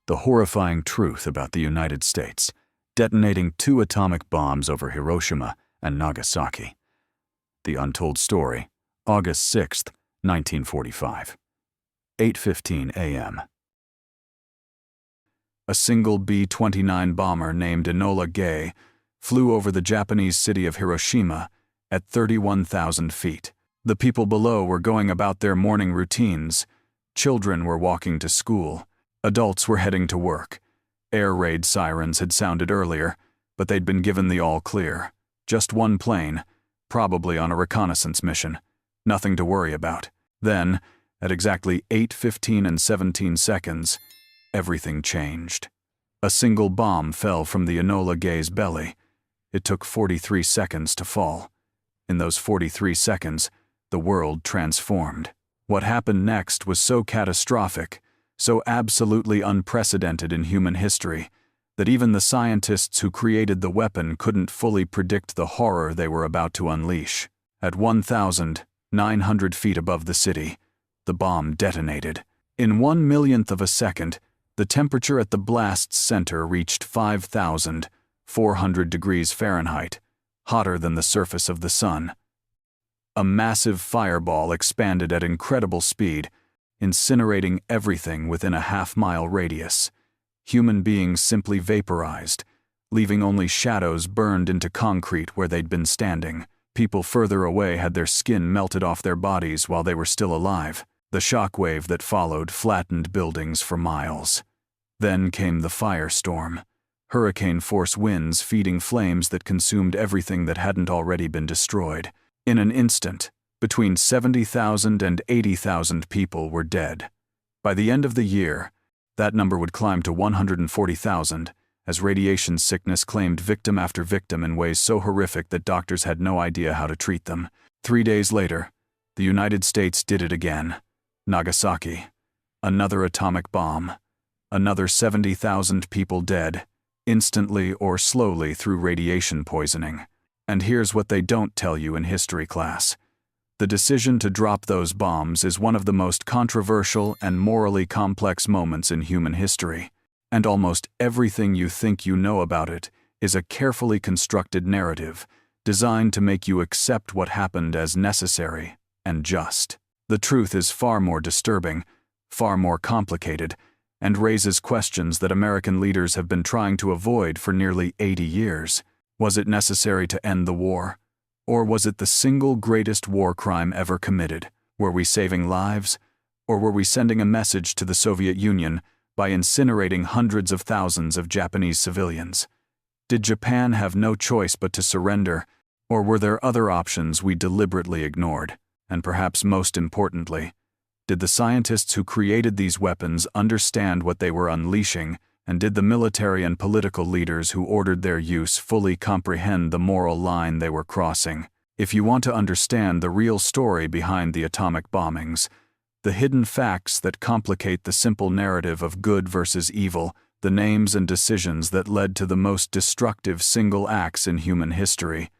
The horrifying truth about the United States detonating 2 atomic bombs over Hiroshima and Nagasaki. The untold story, August 6, 1945. 8:15 a.m. A single B-29 bomber named Enola Gay flew over the Japanese city of Hiroshima at 31,000 feet. The people below were going about their morning routines. Children were walking to school. Adults were heading to work. Air raid sirens had sounded earlier, but they'd been given the all clear. Just one plane, probably on a reconnaissance mission. Nothing to worry about. Then, at exactly 8:15 and 17 seconds, everything changed. A single bomb fell from the Enola Gay's belly. It took 43 seconds to fall. In those 43 seconds, the world transformed. What happened next was so catastrophic, so absolutely unprecedented in human history, that even the scientists who created the weapon couldn't fully predict the horror they were about to unleash. At 1,900 feet above the city, the bomb detonated. In 1/1,000,000th of a second, the temperature at the blast's center reached 5,400 degrees Fahrenheit, hotter than the surface of the sun. A massive fireball expanded at incredible speed, incinerating everything within a half-mile radius. Human beings simply vaporized, leaving only shadows burned into concrete where they'd been standing. People further away had their skin melted off their bodies while they were still alive. The shockwave that followed flattened buildings for miles. Then came the firestorm. Hurricane-force winds feeding flames that consumed everything that hadn't already been destroyed. In an instant, between 70,000 and 80,000 people were dead. By the end of the year, that number would climb to 140,000, as radiation sickness claimed victim after victim in ways so horrific that doctors had no idea how to treat them. 3 days later, the United States did it again. Nagasaki. Another atomic bomb. Another 70,000 people dead, instantly or slowly through radiation poisoning. And here's what they don't tell you in history class. The decision to drop those bombs is one of the most controversial and morally complex moments in human history. And almost everything you think you know about it is a carefully constructed narrative designed to make you accept what happened as necessary and just. The truth is far more disturbing, far more complicated, and raises questions that American leaders have been trying to avoid for nearly 80 years. Was it necessary to end the war? Or was it the single greatest war crime ever committed? Were we saving lives? Or were we sending a message to the Soviet Union by incinerating hundreds of thousands of Japanese civilians? Did Japan have no choice but to surrender? Or were there other options we deliberately ignored? And perhaps most importantly, did the scientists who created these weapons understand what they were unleashing, and did the military and political leaders who ordered their use fully comprehend the moral line they were crossing? If you want to understand the real story behind the atomic bombings, the hidden facts that complicate the simple narrative of good versus evil, the names and decisions that led to the most destructive single acts in human history,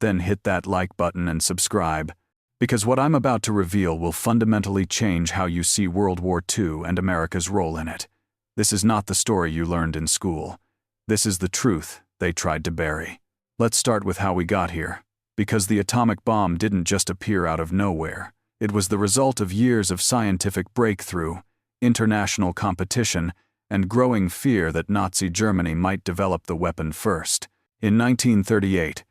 then hit that like button and subscribe, because what I'm about to reveal will fundamentally change how you see World War II and America's role in it. This is not the story you learned in school. This is the truth they tried to bury. Let's start with how we got here, because the atomic bomb didn't just appear out of nowhere. It was the result of years of scientific breakthrough, international competition, and growing fear that Nazi Germany might develop the weapon first. In 1938,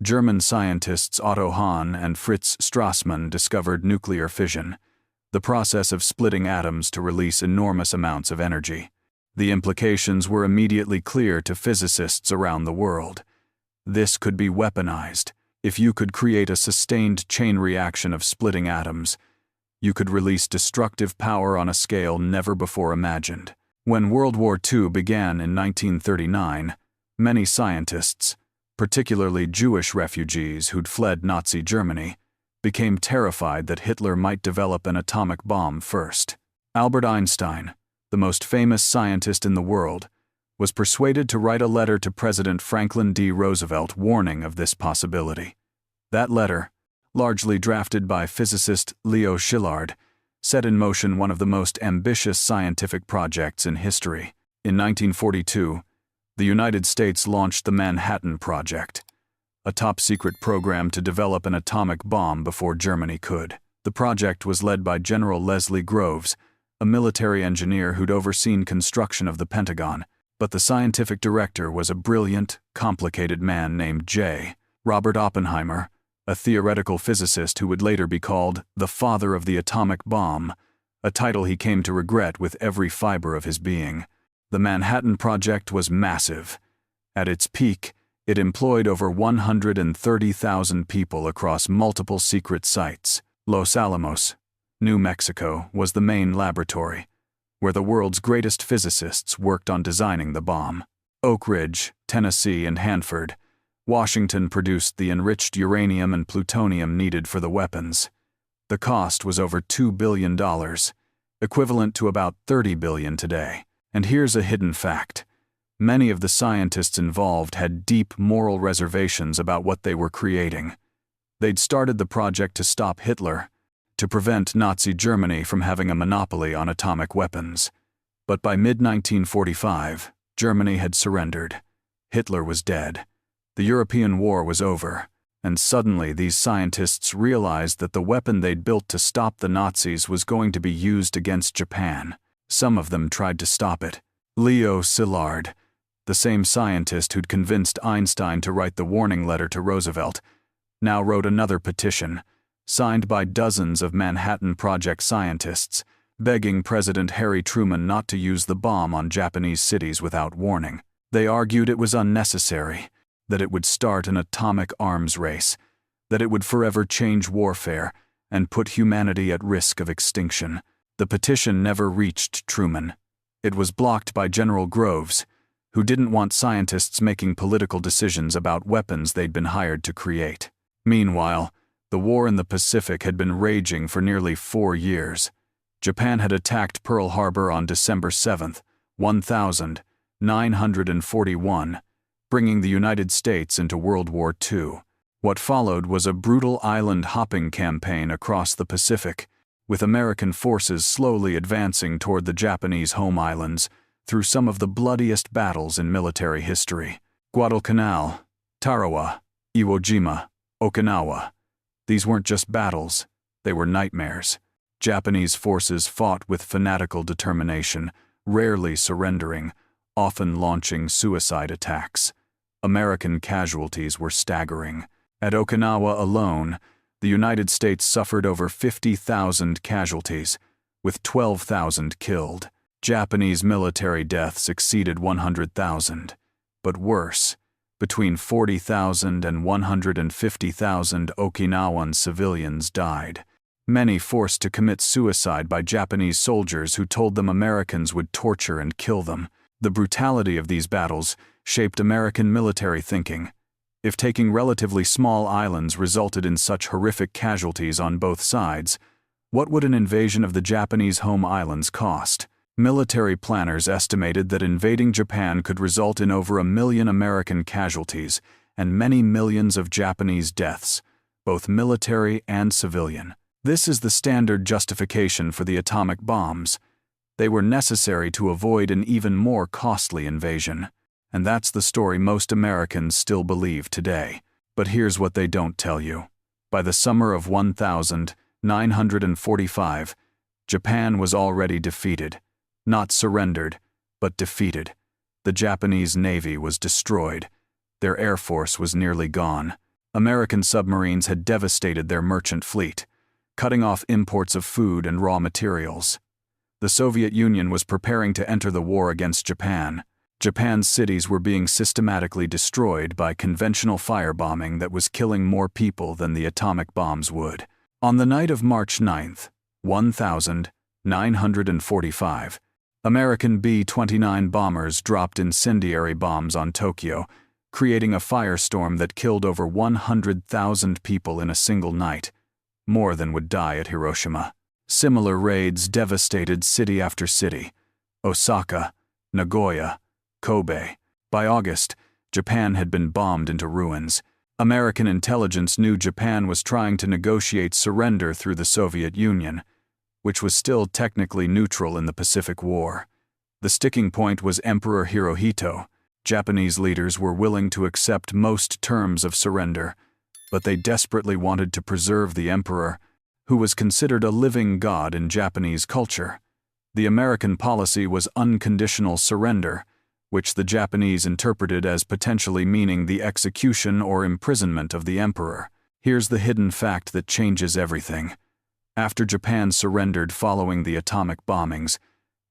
German scientists Otto Hahn and Fritz Strassmann discovered nuclear fission, the process of splitting atoms to release enormous amounts of energy. The implications were immediately clear to physicists around the world. This could be weaponized. If you could create a sustained chain reaction of splitting atoms, you could release destructive power on a scale never before imagined. When World War II began in 1939, many scientists, particularly Jewish refugees who'd fled Nazi Germany, became terrified that Hitler might develop an atomic bomb first. Albert Einstein, the most famous scientist in the world, was persuaded to write a letter to President Franklin D. Roosevelt warning of this possibility. That letter, largely drafted by physicist Leo Szilard, set in motion one of the most ambitious scientific projects in history. In 1942, the United States launched the Manhattan Project, a top-secret program to develop an atomic bomb before Germany could. The project was led by General Leslie Groves, a military engineer who'd overseen construction of the Pentagon, but the scientific director was a brilliant, complicated man named J. Robert Oppenheimer, a theoretical physicist who would later be called the father of the atomic bomb, a title he came to regret with every fiber of his being. The Manhattan Project was massive. At its peak, it employed over 130,000 people across multiple secret sites. Los Alamos, New Mexico, was the main laboratory, where the world's greatest physicists worked on designing the bomb. Oak Ridge, Tennessee, and Hanford, Washington produced the enriched uranium and plutonium needed for the weapons. The cost was over $2 billion, equivalent to about $30 billion today. And here's a hidden fact. Many of the scientists involved had deep moral reservations about what they were creating. They'd started the project to stop Hitler, to prevent Nazi Germany from having a monopoly on atomic weapons. But by mid-1945, Germany had surrendered. Hitler was dead. The European war was over. And suddenly these scientists realized that the weapon they'd built to stop the Nazis was going to be used against Japan. Some of them tried to stop it. Leo Szilard, the same scientist who'd convinced Einstein to write the warning letter to Roosevelt, now wrote another petition, signed by dozens of Manhattan Project scientists, begging President Harry Truman not to use the bomb on Japanese cities without warning. They argued it was unnecessary, that it would start an atomic arms race, that it would forever change warfare and put humanity at risk of extinction. The petition never reached Truman. It was blocked by General Groves, who didn't want scientists making political decisions about weapons they'd been hired to create. Meanwhile, the war in the Pacific had been raging for nearly 4 years. Japan had attacked Pearl Harbor on December 7, 1941, bringing the United States into World War II. What followed was a brutal island-hopping campaign across the Pacific, with American forces slowly advancing toward the Japanese home islands through some of the bloodiest battles in military history. Guadalcanal, Tarawa, Iwo Jima, Okinawa. These weren't just battles, they were nightmares. Japanese forces fought with fanatical determination, rarely surrendering, often launching suicide attacks. American casualties were staggering. At Okinawa alone, the United States suffered over 50,000 casualties, with 12,000 killed. Japanese military deaths exceeded 100,000. But worse, between 40,000 and 150,000 Okinawan civilians died, many forced to commit suicide by Japanese soldiers who told them Americans would torture and kill them. The brutality of these battles shaped American military thinking. If taking relatively small islands resulted in such horrific casualties on both sides, what would an invasion of the Japanese home islands cost? Military planners estimated that invading Japan could result in over 1 million American casualties and many millions of Japanese deaths, both military and civilian. This is the standard justification for the atomic bombs. They were necessary to avoid an even more costly invasion. And that's the story most Americans still believe today. But here's what they don't tell you. By the summer of 1945, Japan was already defeated. Not surrendered, but defeated. The Japanese Navy was destroyed. Their air force was nearly gone. American submarines had devastated their merchant fleet, cutting off imports of food and raw materials. The Soviet Union was preparing to enter the war against Japan. Japan's cities were being systematically destroyed by conventional firebombing that was killing more people than the atomic bombs would. On the night of March 9, 1945, American B-29 bombers dropped incendiary bombs on Tokyo, creating a firestorm that killed over 100,000 people in a single night, more than would die at Hiroshima. Similar raids devastated city after city: Osaka, Nagoya, Kobe. By August, Japan had been bombed into ruins. American intelligence knew Japan was trying to negotiate surrender through the Soviet Union, which was still technically neutral in the Pacific War. The sticking point was Emperor Hirohito. Japanese leaders were willing to accept most terms of surrender, but they desperately wanted to preserve the emperor, who was considered a living god in Japanese culture. The American policy was unconditional surrender, which the Japanese interpreted as potentially meaning the execution or imprisonment of the emperor. Here's the hidden fact that changes everything. After Japan surrendered following the atomic bombings,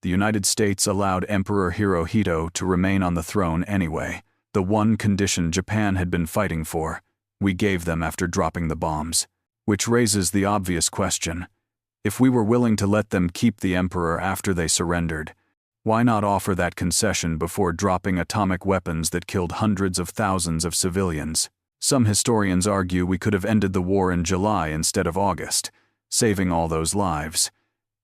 the United States allowed Emperor Hirohito to remain on the throne anyway. The one condition Japan had been fighting for, we gave them after dropping the bombs. Which raises the obvious question: if we were willing to let them keep the emperor after they surrendered, why not offer that concession before dropping atomic weapons that killed hundreds of thousands of civilians? Some historians argue we could have ended the war in July instead of August, saving all those lives,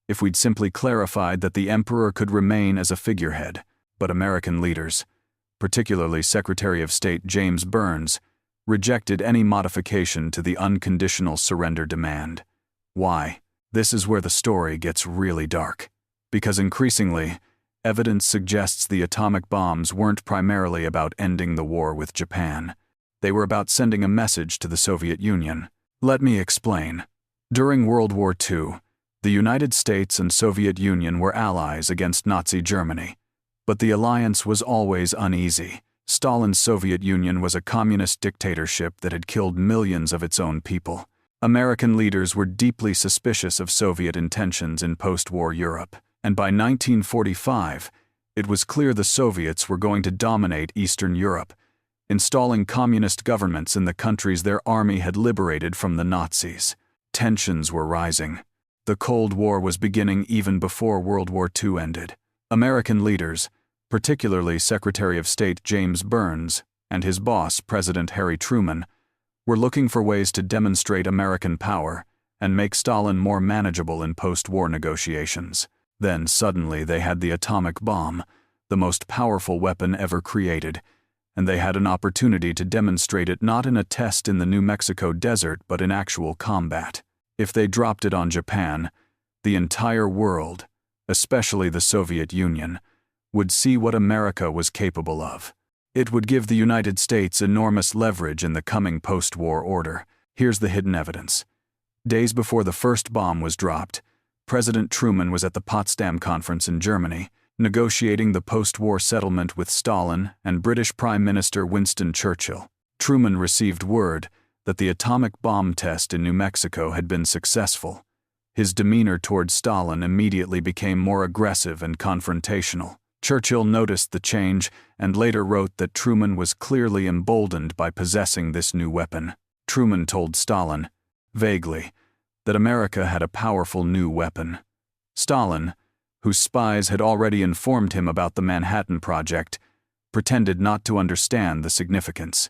if we'd simply clarified that the emperor could remain as a figurehead. But American leaders, particularly Secretary of State James Burns, rejected any modification to the unconditional surrender demand. Why? This is where the story gets really dark. Because increasingly, evidence suggests the atomic bombs weren't primarily about ending the war with Japan. They were about sending a message to the Soviet Union. Let me explain. During World War II, the United States and Soviet Union were allies against Nazi Germany. But the alliance was always uneasy. Stalin's Soviet Union was a communist dictatorship that had killed millions of its own people. American leaders were deeply suspicious of Soviet intentions in post-war Europe, and by 1945, it was clear the Soviets were going to dominate Eastern Europe, installing communist governments in the countries their army had liberated from the Nazis. Tensions were rising. The Cold War was beginning even before World War II ended. American leaders, particularly Secretary of State James Burns and his boss, President Harry Truman, were looking for ways to demonstrate American power and make Stalin more manageable in post-war negotiations. Then suddenly they had the atomic bomb, the most powerful weapon ever created, and they had an opportunity to demonstrate it not in a test in the New Mexico desert but in actual combat. If they dropped it on Japan, the entire world, especially the Soviet Union, would see what America was capable of. It would give the United States enormous leverage in the coming post-war order. Here's the hidden evidence. Days before the first bomb was dropped, President Truman was at the Potsdam Conference in Germany, negotiating the post-war settlement with Stalin and British Prime Minister Winston Churchill. Truman received word that the atomic bomb test in New Mexico had been successful. His demeanor toward Stalin immediately became more aggressive and confrontational. Churchill noticed the change and later wrote that Truman was clearly emboldened by possessing this new weapon. Truman told Stalin, vaguely, that America had a powerful new weapon. Stalin, whose spies had already informed him about the Manhattan Project, pretended not to understand the significance.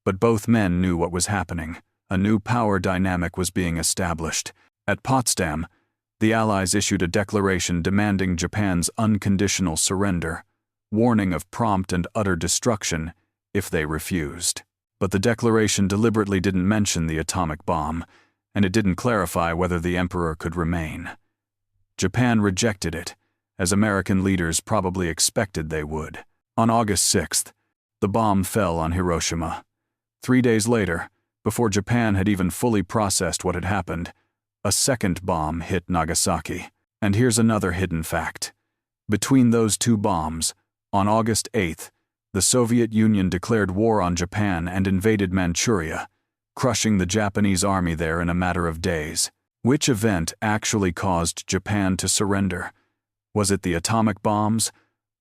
But both men knew what was happening. A new power dynamic was being established. At Potsdam, the Allies issued a declaration demanding Japan's unconditional surrender, warning of prompt and utter destruction if they refused. But the declaration deliberately didn't mention the atomic bomb, and it didn't clarify whether the emperor could remain. Japan rejected it, as American leaders probably expected they would. On August 6th, the bomb fell on Hiroshima. 3 days later, before Japan had even fully processed what had happened, a second bomb hit Nagasaki. And here's another hidden fact. Between those two bombs, on August 8th, the Soviet Union declared war on Japan and invaded Manchuria, crushing the Japanese army there in a matter of days. Which event actually caused Japan to surrender? Was it the atomic bombs,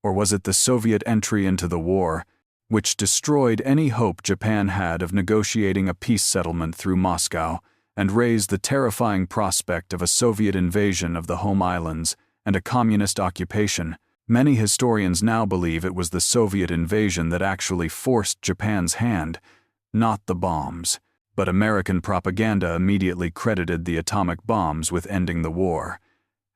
or was it the Soviet entry into the war, which destroyed any hope Japan had of negotiating a peace settlement through Moscow, and raised the terrifying prospect of a Soviet invasion of the home islands and a communist occupation? Many historians now believe it was the Soviet invasion that actually forced Japan's hand, not the bombs. But American propaganda immediately credited the atomic bombs with ending the war,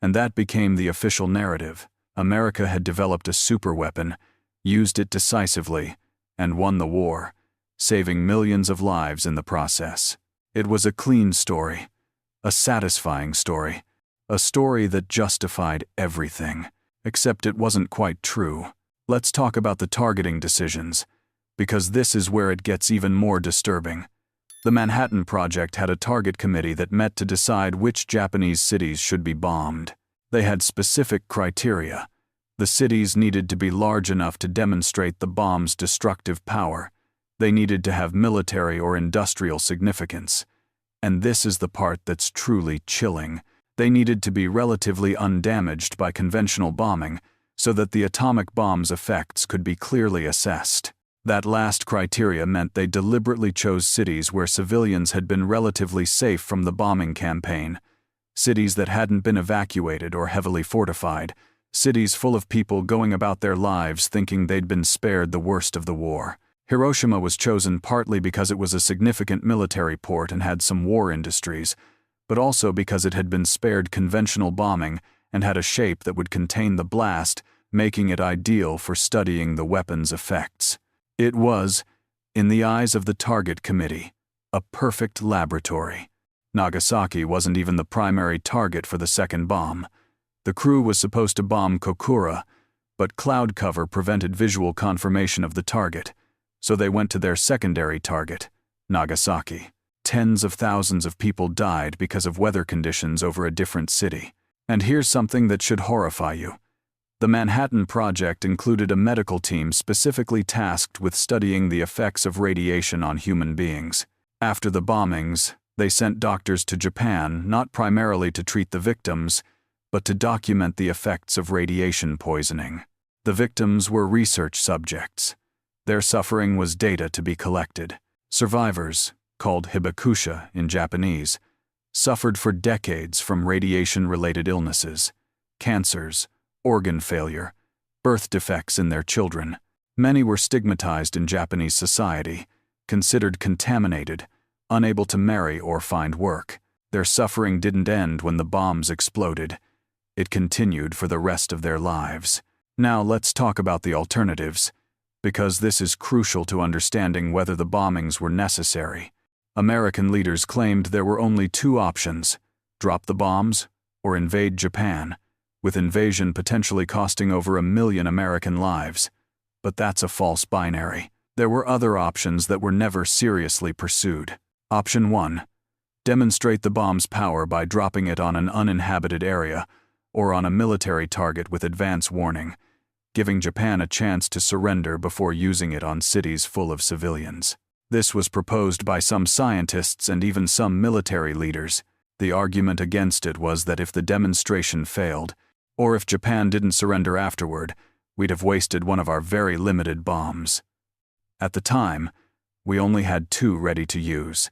and that became the official narrative. America had developed a superweapon, used it decisively, and won the war, saving millions of lives in the process. It was a clean story, a satisfying story, a story that justified everything. Except it wasn't quite true. Let's talk about the targeting decisions, because this is where it gets even more disturbing. The Manhattan Project had a target committee that met to decide which Japanese cities should be bombed. They had specific criteria. The cities needed to be large enough to demonstrate the bomb's destructive power. They needed to have military or industrial significance. And this is the part that's truly chilling. They needed to be relatively undamaged by conventional bombing so that the atomic bomb's effects could be clearly assessed. That last criteria meant they deliberately chose cities where civilians had been relatively safe from the bombing campaign, cities that hadn't been evacuated or heavily fortified, cities full of people going about their lives thinking they'd been spared the worst of the war. Hiroshima was chosen partly because it was a significant military port and had some war industries, but also because it had been spared conventional bombing and had a shape that would contain the blast, making it ideal for studying the weapon's effects. It was, in the eyes of the target committee, a perfect laboratory. Nagasaki wasn't even the primary target for the second bomb. The crew was supposed to bomb Kokura, but cloud cover prevented visual confirmation of the target, so they went to their secondary target, Nagasaki. Tens of thousands of people died because of weather conditions over a different city. And here's something that should horrify you. The Manhattan Project included a medical team specifically tasked with studying the effects of radiation on human beings. After the bombings, they sent doctors to Japan not primarily to treat the victims, but to document the effects of radiation poisoning. The victims were research subjects. Their suffering was data to be collected. Survivors, called hibakusha in Japanese, suffered for decades from radiation-related illnesses, cancers, organ failure, birth defects in their children. Many were stigmatized in Japanese society, considered contaminated, unable to marry or find work. Their suffering didn't end when the bombs exploded. It continued for the rest of their lives. Now let's talk about the alternatives, because this is crucial to understanding whether the bombings were necessary. American leaders claimed there were only two options: drop the bombs or invade Japan, with invasion potentially costing over 1 million American lives. But that's a false binary. There were other options that were never seriously pursued. Option 1. Demonstrate the bomb's power by dropping it on an uninhabited area or on a military target with advance warning, giving Japan a chance to surrender before using it on cities full of civilians. This was proposed by some scientists and even some military leaders. The argument against it was that if the demonstration failed, or if Japan didn't surrender afterward, we'd have wasted one of our very limited bombs. At the time, we only had 2 ready to use.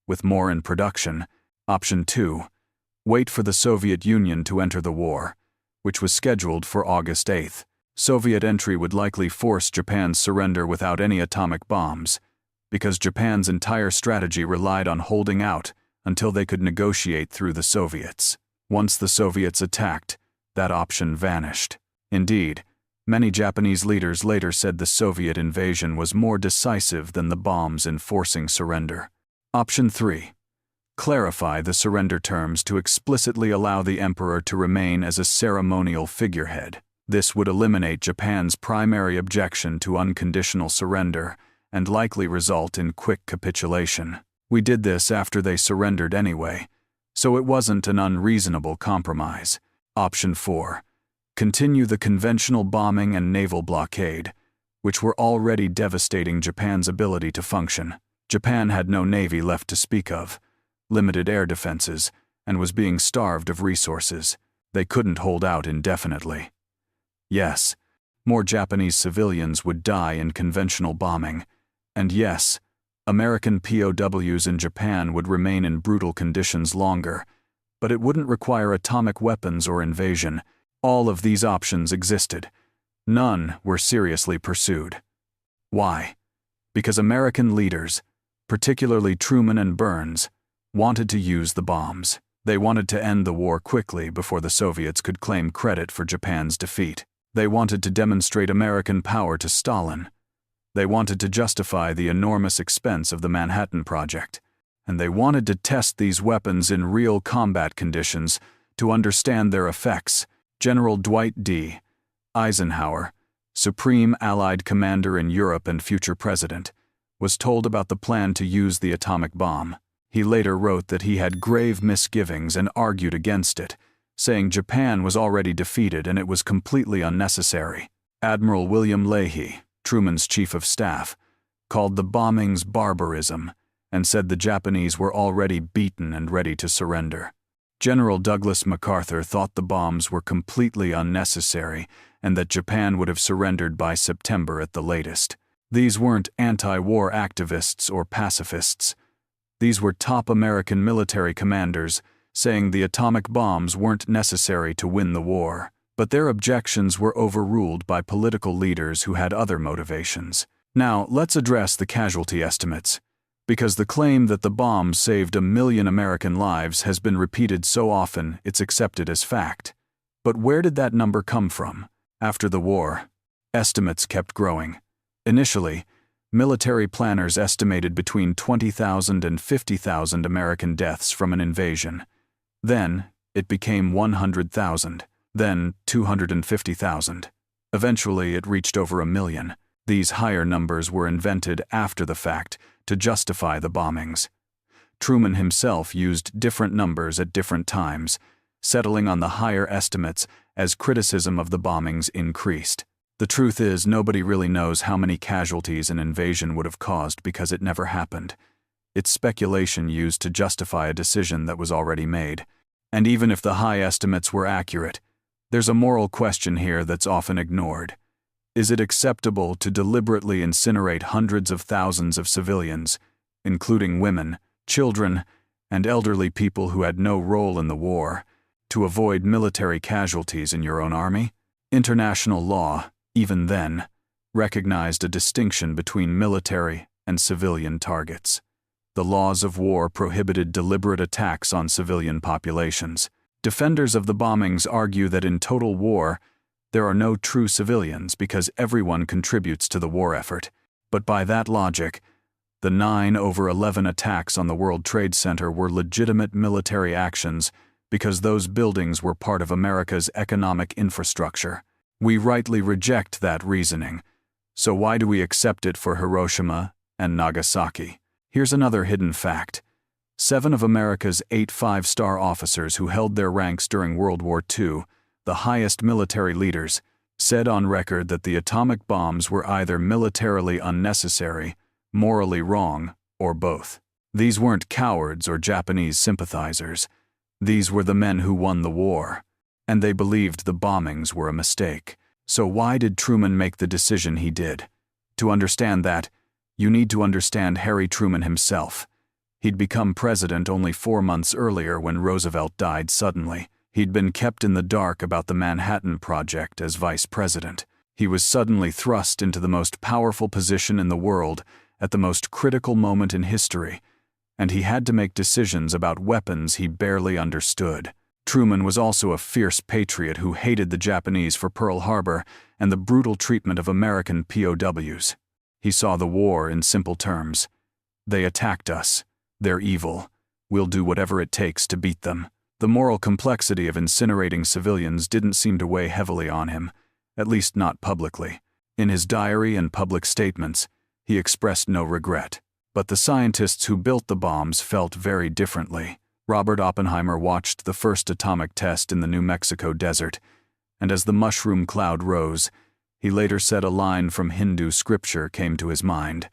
With more in production, option 2, wait for the Soviet Union to enter the war, which was scheduled for August 8th. Soviet entry would likely force Japan's surrender without any atomic bombs, because Japan's entire strategy relied on holding out until they could negotiate through the Soviets. Once the Soviets attacked, that option vanished. Indeed, many Japanese leaders later said the Soviet invasion was more decisive than the bombs enforcing surrender. Option 3. Clarify the surrender terms to explicitly allow the emperor to remain as a ceremonial figurehead. This would eliminate Japan's primary objection to unconditional surrender and likely result in quick capitulation. We did this after they surrendered anyway, so it wasn't an unreasonable compromise. Option 4. Continue the conventional bombing and naval blockade, which were already devastating Japan's ability to function. Japan had no navy left to speak of, limited air defenses, and was being starved of resources. They couldn't hold out indefinitely. Yes, more Japanese civilians would die in conventional bombing, and yes, American POWs in Japan would remain in brutal conditions longer, but it wouldn't require atomic weapons or invasion. All of these options existed. None were seriously pursued. Why? Because American leaders, particularly Truman and Burns, wanted to use the bombs. They wanted to end the war quickly before the Soviets could claim credit for Japan's defeat. They wanted to demonstrate American power to Stalin. They wanted to justify the enormous expense of the Manhattan Project. And they wanted to test these weapons in real combat conditions to understand their effects. General Dwight D. Eisenhower, Supreme Allied Commander in Europe and future president, was told about the plan to use the atomic bomb. He later wrote that he had grave misgivings and argued against it, saying Japan was already defeated and it was completely unnecessary. Admiral William Leahy, Truman's chief of staff, called the bombings barbarism and said the Japanese were already beaten and ready to surrender. General Douglas MacArthur thought the bombs were completely unnecessary and that Japan would have surrendered by September at the latest. These weren't anti-war activists or pacifists. These were top American military commanders saying the atomic bombs weren't necessary to win the war. But their objections were overruled by political leaders who had other motivations. Now, let's address the casualty estimates, because the claim that the bomb saved 1 million American lives has been repeated so often it's accepted as fact. But where did that number come from? After the war, estimates kept growing. Initially, military planners estimated between 20,000 and 50,000 American deaths from an invasion. Then, it became 100,000, then 250,000. Eventually, it reached over 1 million. These higher numbers were invented after the fact to justify the bombings. Truman himself used different numbers at different times, settling on the higher estimates as criticism of the bombings increased. The truth is, nobody really knows how many casualties an invasion would have caused because it never happened. It's speculation used to justify a decision that was already made. And even if the high estimates were accurate, there's a moral question here that's often ignored. Is it acceptable to deliberately incinerate hundreds of thousands of civilians, including women, children, and elderly people who had no role in the war, to avoid military casualties in your own army? International law, even then, recognized a distinction between military and civilian targets. The laws of war prohibited deliberate attacks on civilian populations. Defenders of the bombings argue that in total war, there are no true civilians because everyone contributes to the war effort. But by that logic, the 9/11 attacks on the World Trade Center were legitimate military actions because those buildings were part of America's economic infrastructure. We rightly reject that reasoning. So why do we accept it for Hiroshima and Nagasaki? Here's another hidden fact. 7 of America's 8 5-star officers who held their ranks during World War II, the highest military leaders, said on record that the atomic bombs were either militarily unnecessary, morally wrong, or both. These weren't cowards or Japanese sympathizers. These were the men who won the war, and they believed the bombings were a mistake. So why did Truman make the decision he did? To understand that, you need to understand Harry Truman himself. He'd become president only 4 months earlier when Roosevelt died suddenly. He'd been kept in the dark about the Manhattan Project as vice president. He was suddenly thrust into the most powerful position in the world at the most critical moment in history, and he had to make decisions about weapons he barely understood. Truman was also a fierce patriot who hated the Japanese for Pearl Harbor and the brutal treatment of American POWs. He saw the war in simple terms. They attacked us. They're evil. We'll do whatever it takes to beat them. The moral complexity of incinerating civilians didn't seem to weigh heavily on him, at least not publicly. In his diary and public statements, he expressed no regret. But the scientists who built the bombs felt very differently. Robert Oppenheimer watched the first atomic test in the New Mexico desert, and as the mushroom cloud rose, he later said a line from Hindu scripture came to his mind.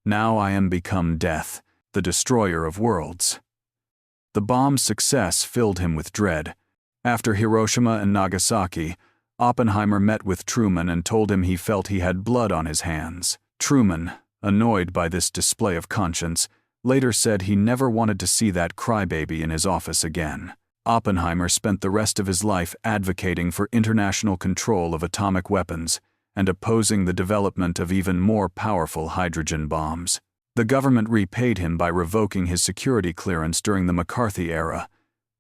"Now I am become death, the destroyer of worlds." The bomb's success filled him with dread. After Hiroshima and Nagasaki, Oppenheimer met with Truman and told him he felt he had blood on his hands. Truman, annoyed by this display of conscience, later said he never wanted to see that crybaby in his office again. Oppenheimer spent the rest of his life advocating for international control of atomic weapons and opposing the development of even more powerful hydrogen bombs. The government repaid him by revoking his security clearance during the McCarthy era,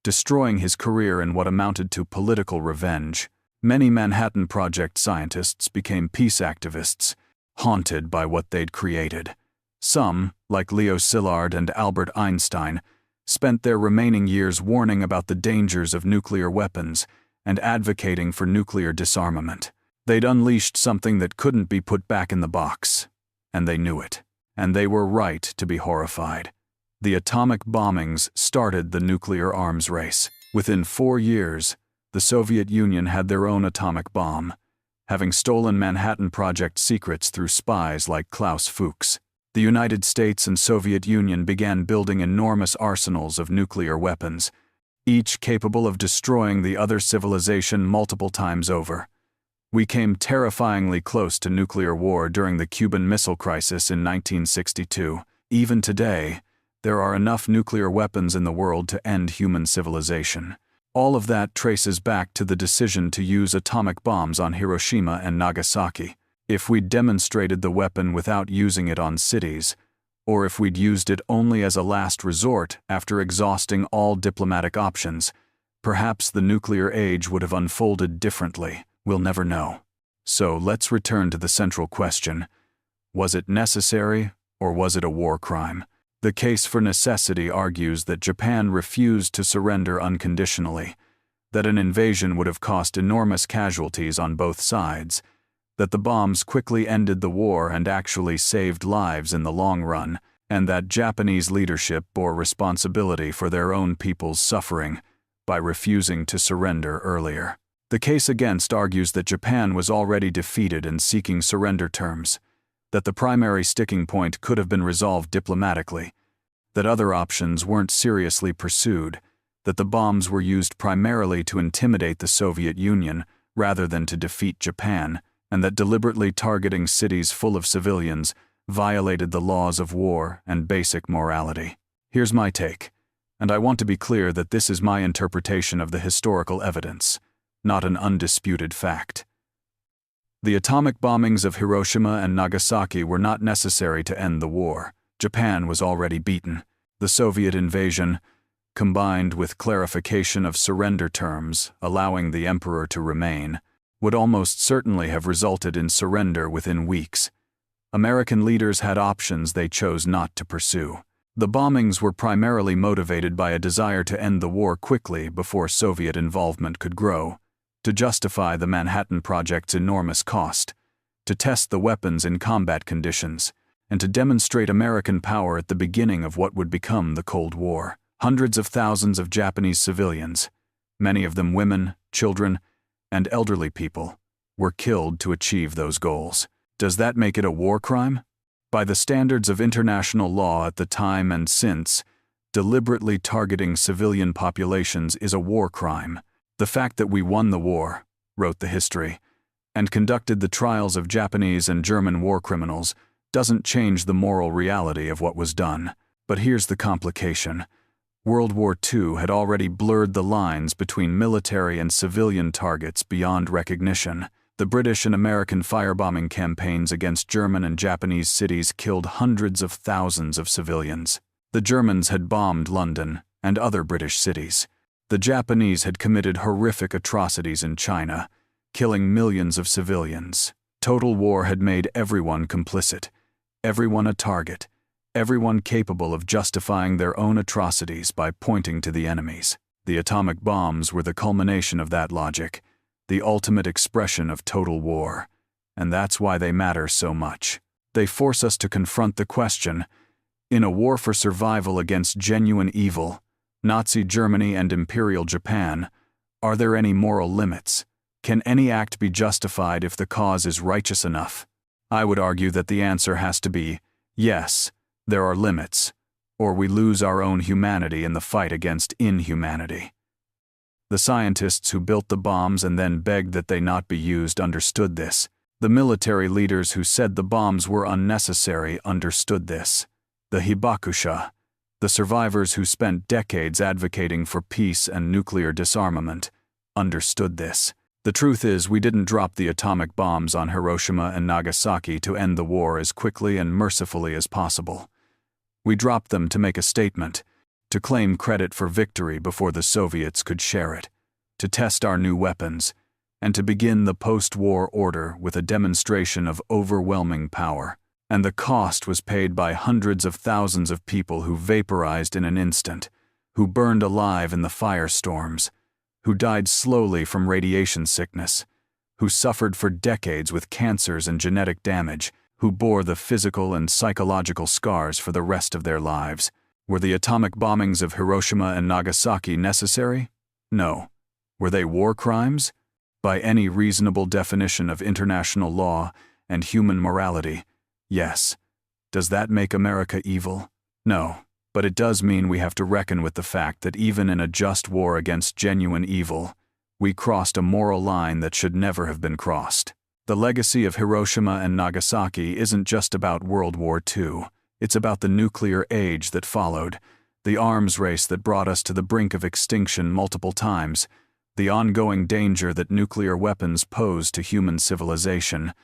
destroying his career in what amounted to political revenge. Many Manhattan Project scientists became peace activists, haunted by what they'd created. Some, like Leo Szilard and Albert Einstein, spent their remaining years warning about the dangers of nuclear weapons and advocating for nuclear disarmament. They'd unleashed something that couldn't be put back in the box. And they knew it. And they were right to be horrified. The atomic bombings started the nuclear arms race. Within 4 years, the Soviet Union had their own atomic bomb, having stolen Manhattan Project secrets through spies like Klaus Fuchs. The United States and Soviet Union began building enormous arsenals of nuclear weapons, each capable of destroying the other civilization multiple times over. We came terrifyingly close to nuclear war during the Cuban Missile Crisis in 1962. Even today, there are enough nuclear weapons in the world to end human civilization. All of that traces back to the decision to use atomic bombs on Hiroshima and Nagasaki. If we'd demonstrated the weapon without using it on cities, or if we'd used it only as a last resort after exhausting all diplomatic options, perhaps the nuclear age would have unfolded differently. We'll never know. So let's return to the central question. Was it necessary, or was it a war crime? The case for necessity argues that Japan refused to surrender unconditionally, that an invasion would have cost enormous casualties on both sides, that the bombs quickly ended the war and actually saved lives in the long run, and that Japanese leadership bore responsibility for their own people's suffering by refusing to surrender earlier. The case against argues that Japan was already defeated and seeking surrender terms, that the primary sticking point could have been resolved diplomatically, that other options weren't seriously pursued, that the bombs were used primarily to intimidate the Soviet Union rather than to defeat Japan, and that deliberately targeting cities full of civilians violated the laws of war and basic morality. Here's my take, and I want to be clear that this is my interpretation of the historical evidence, not an undisputed fact. The atomic bombings of Hiroshima and Nagasaki were not necessary to end the war. Japan was already beaten. The Soviet invasion, combined with clarification of surrender terms, allowing the emperor to remain, would almost certainly have resulted in surrender within weeks. American leaders had options they chose not to pursue. The bombings were primarily motivated by a desire to end the war quickly before Soviet involvement could grow, to justify the Manhattan Project's enormous cost, to test the weapons in combat conditions, and to demonstrate American power at the beginning of what would become the Cold War. Hundreds of thousands of Japanese civilians, many of them women, children, and elderly people, were killed to achieve those goals. Does that make it a war crime? By the standards of international law at the time and since, deliberately targeting civilian populations is a war crime. The fact that we won the war, wrote the history, and conducted the trials of Japanese and German war criminals doesn't change the moral reality of what was done. But here's the complication. World War II had already blurred the lines between military and civilian targets beyond recognition. The British and American firebombing campaigns against German and Japanese cities killed hundreds of thousands of civilians. The Germans had bombed London and other British cities. The Japanese had committed horrific atrocities in China, killing millions of civilians. Total war had made everyone complicit, everyone a target, everyone capable of justifying their own atrocities by pointing to the enemies. The atomic bombs were the culmination of that logic, the ultimate expression of total war, and that's why they matter so much. They force us to confront the question, in a war for survival against genuine evil, Nazi Germany and Imperial Japan, are there any moral limits? Can any act be justified if the cause is righteous enough? I would argue that the answer has to be, yes, there are limits, or we lose our own humanity in the fight against inhumanity. The scientists who built the bombs and then begged that they not be used understood this. The military leaders who said the bombs were unnecessary understood this. The hibakusha, the survivors who spent decades advocating for peace and nuclear disarmament, understood this. The truth is, we didn't drop the atomic bombs on Hiroshima and Nagasaki to end the war as quickly and mercifully as possible. We dropped them to make a statement, to claim credit for victory before the Soviets could share it, to test our new weapons, and to begin the post-war order with a demonstration of overwhelming power. And the cost was paid by hundreds of thousands of people who vaporized in an instant, who burned alive in the firestorms, who died slowly from radiation sickness, who suffered for decades with cancers and genetic damage, who bore the physical and psychological scars for the rest of their lives. Were the atomic bombings of Hiroshima and Nagasaki necessary? No. Were they war crimes? By any reasonable definition of international law and human morality, yes. Does that make America evil? No. But it does mean we have to reckon with the fact that even in a just war against genuine evil, we crossed a moral line that should never have been crossed. The legacy of Hiroshima and Nagasaki isn't just about World War II. It's about the nuclear age that followed, the arms race that brought us to the brink of extinction multiple times, the ongoing danger that nuclear weapons pose to human civilization.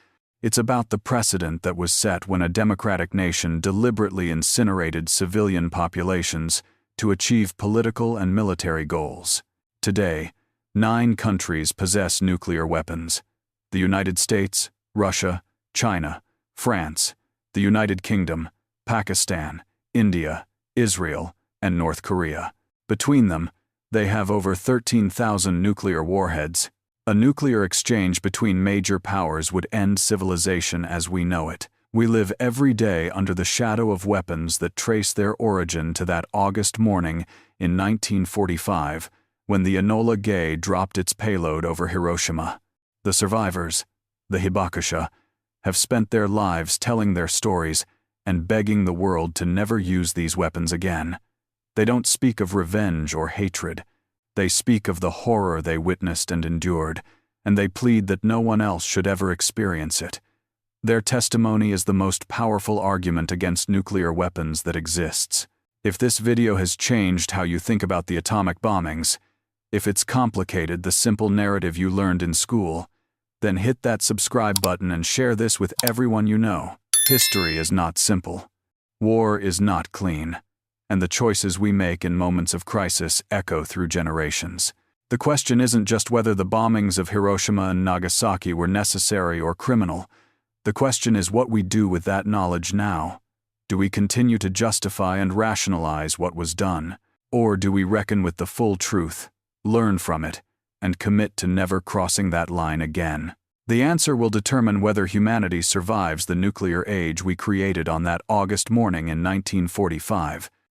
It's about the precedent that was set when a democratic nation deliberately incinerated civilian populations to achieve political and military goals. Today, 9 countries possess nuclear weapons: the United States, Russia, China, France, the United Kingdom, Pakistan, India, Israel, and North Korea. Between them, they have over 13,000 nuclear warheads. A nuclear exchange between major powers would end civilization as we know it. We live every day under the shadow of weapons that trace their origin to that August morning in 1945, when the Enola Gay dropped its payload over Hiroshima. The survivors, the Hibakusha, have spent their lives telling their stories and begging the world to never use these weapons again. They don't speak of revenge or hatred. They speak of the horror they witnessed and endured, and they plead that no one else should ever experience it. Their testimony is the most powerful argument against nuclear weapons that exists. If this video has changed how you think about the atomic bombings, if it's complicated the simple narrative you learned in school, then hit that subscribe button and share this with everyone you know. History is not simple. War is not clean. And the choices we make in moments of crisis echo through generations. The question isn't just whether the bombings of Hiroshima and Nagasaki were necessary or criminal. The question is what we do with that knowledge now. Do we continue to justify and rationalize what was done? Or do we reckon with the full truth, learn from it, and commit to never crossing that line again? The answer will determine whether humanity survives the nuclear age we created on that August morning in 1945.